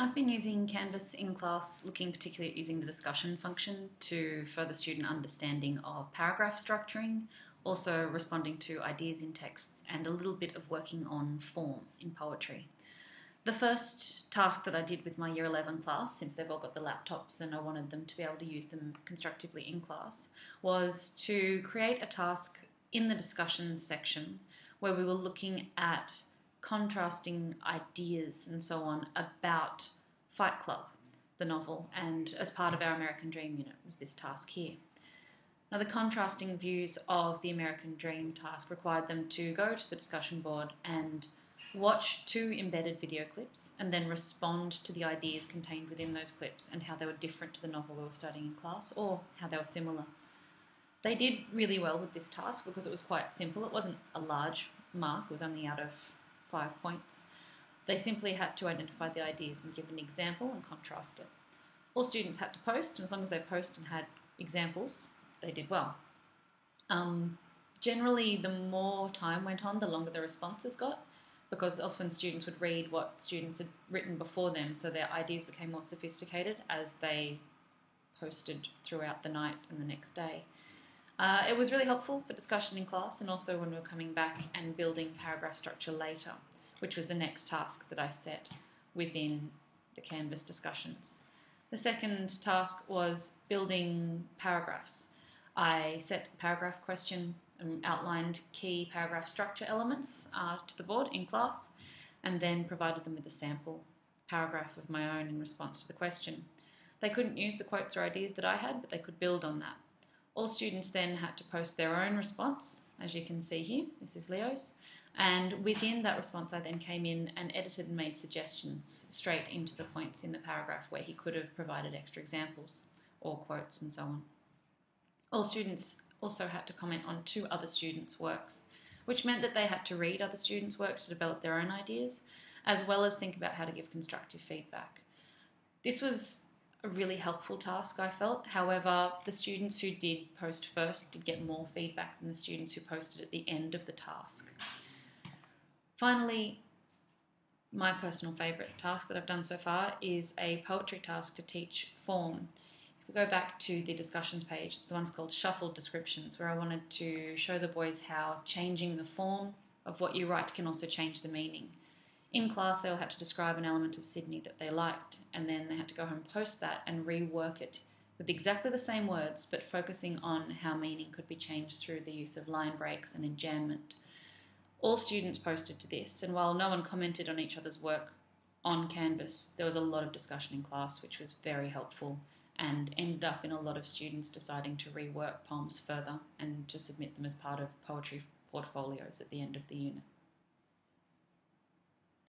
I've been using Canvas in class, looking particularly at using the discussion function to further student understanding of paragraph structuring, also responding to ideas in texts, and a little bit of working on form in poetry. The first task that I did with my Year 11 class, since they've all got the laptops and I wanted them to be able to use them constructively in class, was to create a task in the discussions section where we were looking at contrasting ideas and so on about Fight Club, the novel, and as part of our American Dream unit was this task here. Now, the contrasting views of the American Dream task required them to go to the discussion board and watch 2 embedded video clips and then respond to the ideas contained within those clips and how they were different to the novel we were studying in class or how they were similar. They did really well with this task because it was quite simple. It wasn't a large mark, it was only out of 5 points. They simply had to identify the ideas and give an example and contrast it. All students had to post, and as long as they posted and had examples, they did well. Generally, the more time went on, the longer the responses got, because often students would read what students had written before them, so their ideas became more sophisticated as they posted throughout the night and the next day. It was really helpful for discussion in class and also when we were coming back and building paragraph structure later, which was the next task that I set within the Canvas discussions. The second task was building paragraphs. I set a paragraph question and outlined key paragraph structure elements to the board in class and then provided them with a sample paragraph of my own in response to the question. They couldn't use the quotes or ideas that I had, but they could build on that. All students then had to post their own response, as you can see here. This is Leo's. And within that response, I then came in and edited and made suggestions straight into the points in the paragraph where he could have provided extra examples or quotes and so on. All students also had to comment on 2 other students' works, which meant that they had to read other students' works to develop their own ideas, as well as think about how to give constructive feedback. This was a really helpful task, I felt. However, the students who did post first did get more feedback than the students who posted at the end of the task. Finally, my personal favourite task that I've done so far is a poetry task to teach form. If we go back to the discussions page, it's the one's called Shuffled Descriptions, where I wanted to show the boys how changing the form of what you write can also change the meaning. In class, they all had to describe an element of Sydney that they liked, and then they had to go home and post that and rework it with exactly the same words, but focusing on how meaning could be changed through the use of line breaks and enjambment. All students posted to this, and while no one commented on each other's work on Canvas, there was a lot of discussion in class, which was very helpful and ended up in a lot of students deciding to rework poems further and to submit them as part of poetry portfolios at the end of the unit.